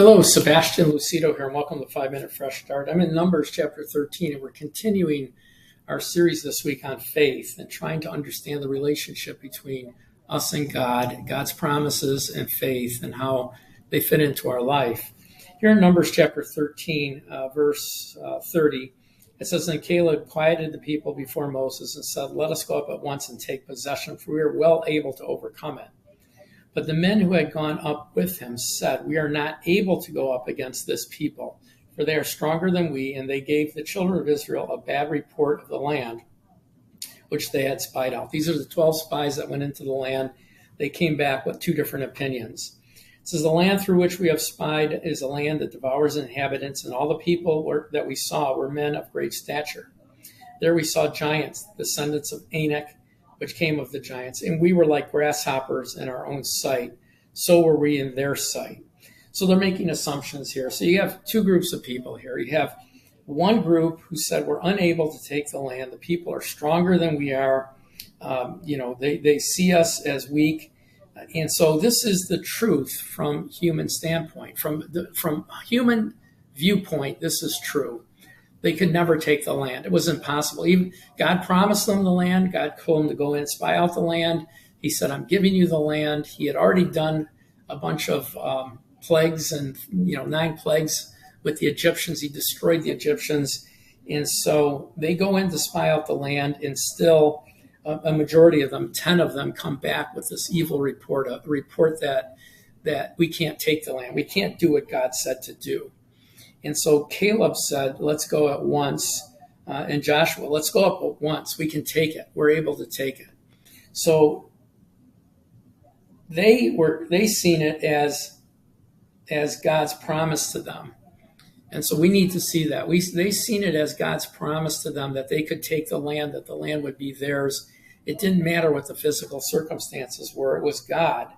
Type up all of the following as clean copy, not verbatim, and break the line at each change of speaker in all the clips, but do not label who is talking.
Hello, Sebastian Lucido here, and welcome to 5 Minute Fresh Start. I'm in Numbers chapter 13, and we're continuing our series this week on faith and trying to understand the relationship between us and God, God's promises and faith, and how they fit into our life. Here in Numbers chapter 13, verse 30, it says, "Then Caleb quieted the people before Moses and said, 'Let us go up at once and take possession, for we are well able to overcome it.' But the men who had gone up with him said, 'We are not able to go up against this people, for they are stronger than we.' And they gave the children of Israel a bad report of the land which they had spied out." These are the 12 spies that went into the land. They came back with two different opinions. It says, "The land through which we have spied is a land that devours inhabitants, and all the people that we saw were men of great stature. There we saw giants, descendants of Anak, which came of the giants, and we were like grasshoppers in our own sight. So were we in their sight." So they're making assumptions here. So you have two groups of people here. You have one group who said, "We're unable to take the land. The people are stronger than we are. They see us as weak." And so this is the truth from human standpoint. From human viewpoint, this is true. They could never take the land. It was impossible. Even God promised them the land. God told them to go in and spy out the land. He said, "I'm giving you the land." He had already done a bunch of plagues and 9 plagues with the Egyptians. He destroyed the Egyptians. And so they go in to spy out the land, and still a majority of them, 10 of them, come back with this evil report, a report that we can't take the land. We can't do what God said to do. And so Caleb said, "Let's go at once." And Joshua, "Let's go up at once. We can take it. We're able to take it." So they seen it as God's promise to them. And so we need to see that. They seen it as God's promise to them that they could take the land, that the land would be theirs. It didn't matter what the physical circumstances were. It was God.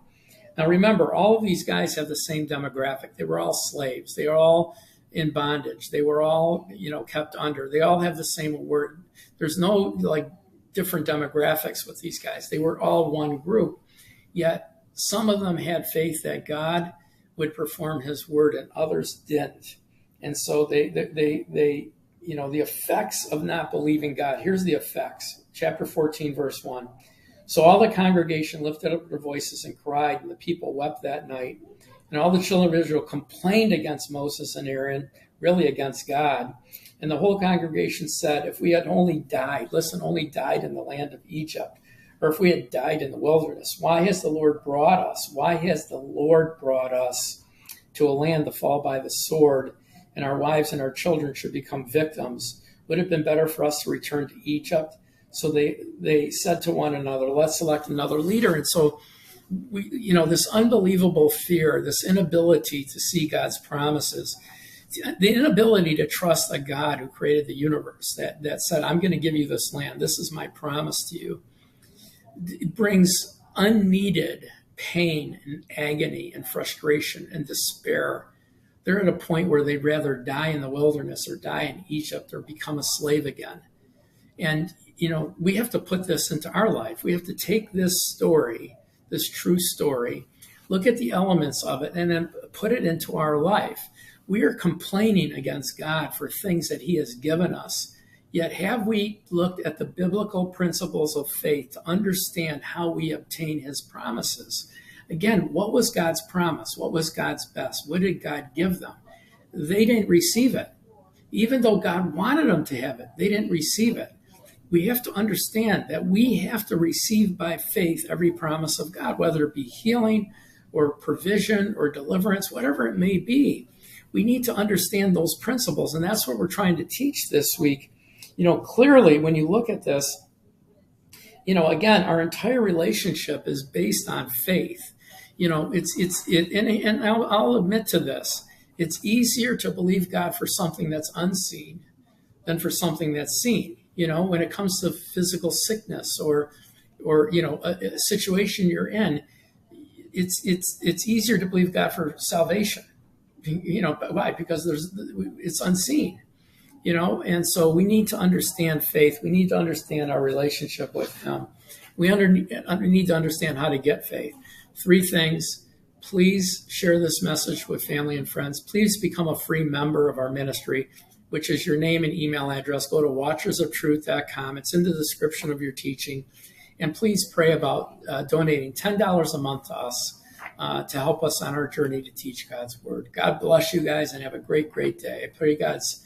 Now remember, all of these guys have the same demographic. They were all slaves. They were all in bondage. They were all, kept under. They all have the same word. There's no different demographics with these guys. They were all one group. Yet some of them had faith that God would perform his word and others didn't. And so the effects of not believing God. Here's the effects. Chapter 14, verse 1. "So all the congregation lifted up their voices and cried, and the people wept that night. And all the children of Israel complained against Moses and Aaron," really against God. "And the whole congregation said, 'If we had only died,'" listen, "only died in the land of Egypt, or if we had died in the wilderness. Why has the Lord brought us? Why has the Lord brought us to a land to fall by the sword, and our wives and our children should become victims? Would it have been better for us to return to Egypt?" So they said to one another, "Let's select another leader." And so this unbelievable fear, this inability to see God's promises, the inability to trust a God who created the universe, that said, "I'm going to give you this land. This is my promise to you." It brings unneeded pain and agony and frustration and despair. They're at a point where they'd rather die in the wilderness or die in Egypt or become a slave again. And, we have to put this into our life. We have to take this story, this true story, look at the elements of it, and then put it into our life. We are complaining against God for things that he has given us. Yet have we looked at the biblical principles of faith to understand how we obtain his promises? Again, what was God's promise? What was God's best? What did God give them? They didn't receive it. Even though God wanted them to have it, they didn't receive it. We have to understand that we have to receive by faith every promise of God, whether it be healing or provision or deliverance, whatever it may be. We need to understand those principles, and that's what we're trying to teach this week. Clearly, when you look at this, again, our entire relationship is based on faith. And I'll admit to this. It's easier to believe God for something that's unseen than for something that's seen. When it comes to physical sickness or a situation you're in, it's easier to believe God for salvation. Why? Because it's unseen. And so we need to understand faith. We need to understand our relationship with him. We need to understand how to get faith. 3 things: Please share this message with family and friends. Please become a free member of our ministry, which is your name and email address. Go to watchersoftruth.com. It's in the description of your teaching. And please pray about donating $10 a month to us to help us on our journey to teach God's word. God bless you guys and have a great, great day. I pray God's